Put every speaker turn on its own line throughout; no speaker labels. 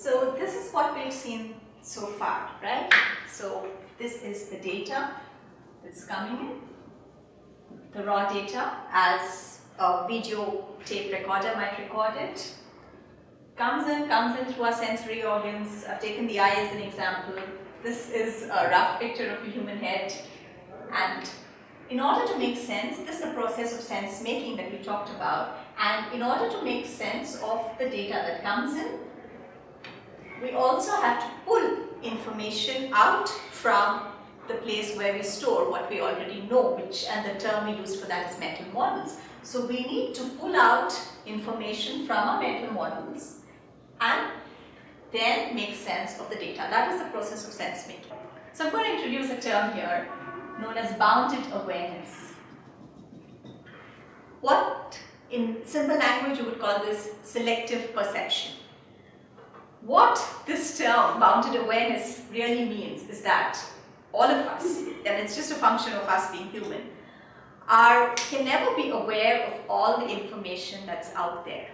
So this is what we've seen so far, right? So this is the data that's coming in, the raw data as a video tape recorder might record it. Comes in through our sensory organs. I've taken the eye as an example. This is a rough picture of a human head. And in order to make sense, this is the process of sense making that we talked about. And in order to make sense of the data that comes in, we also have to pull information out from the place where we store what we already know, and the term we use for that is mental models. So we need to pull out information from our mental models and then make sense of the data. That is the process of sense making. So I'm going to introduce a term here known as bounded awareness. What in simple language you would call this selective perception. What this term bounded awareness really means is that all of us, and it's just a function of us being human, can never be aware of all the information that's out there.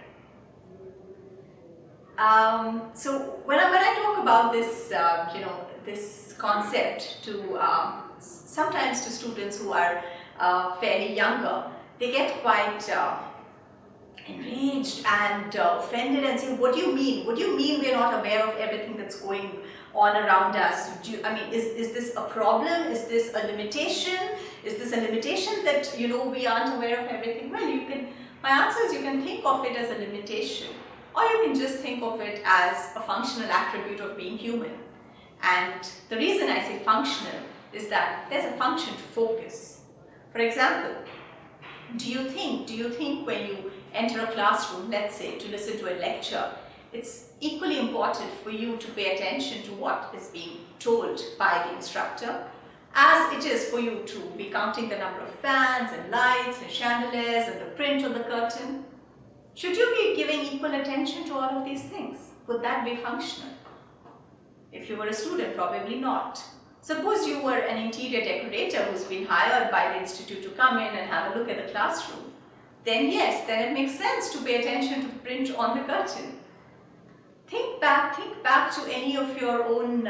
So when I talk about this, this concept to sometimes to students who are fairly younger, they get quite enraged and offended and say, "What do you mean? What do you mean we're not aware of everything that's going on around us? Is this a problem? Is this a limitation? Is this a limitation that we aren't aware of everything?" Well, my answer is you can think of it as a limitation, or you can just think of it as a functional attribute of being human. And the reason I say functional is that there's a function to focus. For example, do you think when you enter a classroom, let's say, to listen to a lecture, it's equally important for you to pay attention to what is being told by the instructor as it is for you to be counting the number of fans and lights and chandeliers and the print on the curtain? Should you be giving equal attention to all of these things? Would that be functional? If you were a student, probably not. Suppose you were an interior decorator who's been hired by the institute to come in and have a look at the classroom. Then yes, then it makes sense to pay attention to the print on the curtain. Think back to any of your own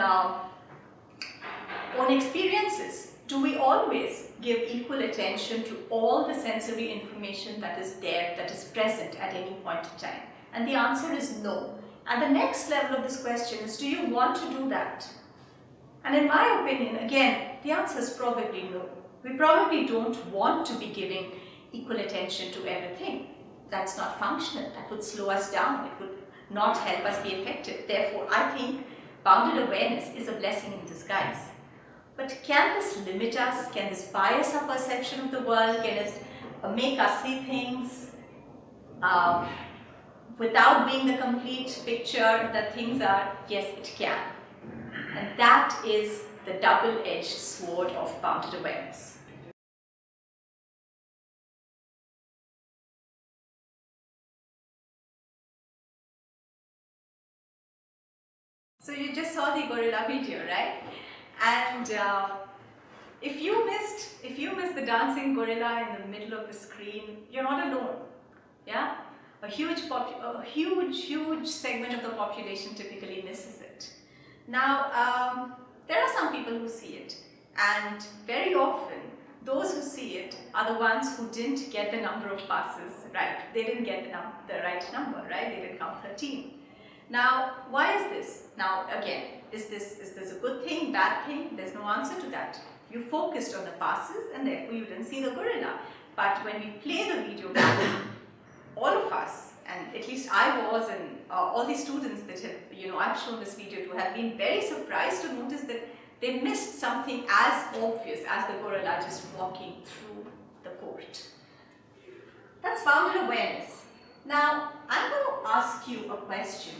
experiences. Do we always give equal attention to all the sensory information that is there, that is present at any point in time? And the answer is no. And the next level of this question is, do you want to do that? And in my opinion, again, the answer is probably no. We probably don't want to be giving equal attention to everything. That's not functional. That would slow us down. It would not help us be effective. Therefore, I think bounded awareness is a blessing in disguise. But can this limit us? Can this bias our perception of the world? Can it make us see things without being the complete picture that things are? Yes, it can. And that is the double-edged sword of bounded awareness. So you just saw the gorilla video, right? And if you missed the dancing gorilla in the middle of the screen, you're not alone. Yeah, a huge segment of the population typically misses it. Now, there are some people who see it, and very often those who see it are the ones who didn't get the number of passes right. They didn't get the right number, right? They didn't count 13. Now, why is this? Now, again, is this a good thing, bad thing? There's no answer to that. You focused on the passes and therefore you didn't see the gorilla. But when we play the video back, all of us, and at least I was, and all the students that have, I've shown this video to, have been very surprised to notice that they missed something as obvious as the gorilla just walking through the court. That's bounded awareness. Now, I'm going to ask you a question.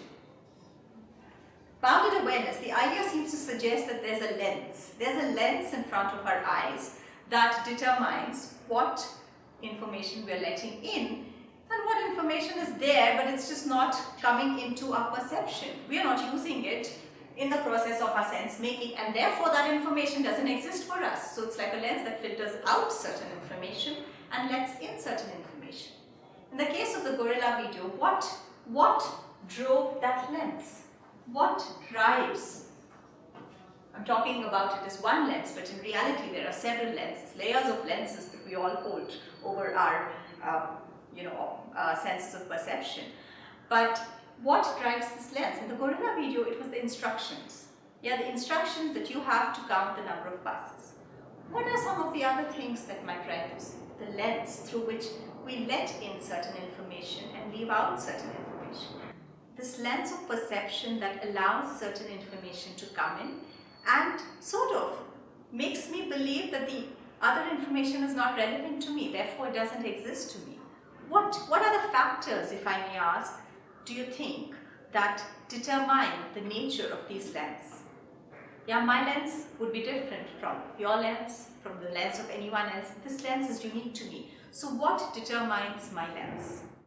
Bounded awareness, the idea seems to suggest that there's a lens. There's a lens in front of our eyes that determines what information we're letting in and what information is there, but it's just not coming into our perception. We are not using it in the process of our sense making, and therefore that information doesn't exist for us. So it's like a lens that filters out certain information and lets in certain information. In the case of the gorilla video, what drove that lens? what drives, I'm talking about it as one lens, but in reality there are several lenses, layers of lenses that we all hold over our senses of perception. But what drives this lens? In the gorilla video, it was the instructions. Yeah, the instructions that you have to count the number of passes. What are some of the other things that might drive this? The lens through which we let in certain information and leave out certain information. This lens of perception that allows certain information to come in and sort of makes me believe that the other information is not relevant to me, therefore it doesn't exist to me. What are the factors, if I may ask, do you think that determine the nature of these lenses? Yeah, my lens would be different from your lens, from the lens of anyone else. This lens is unique to me. So what determines my lens?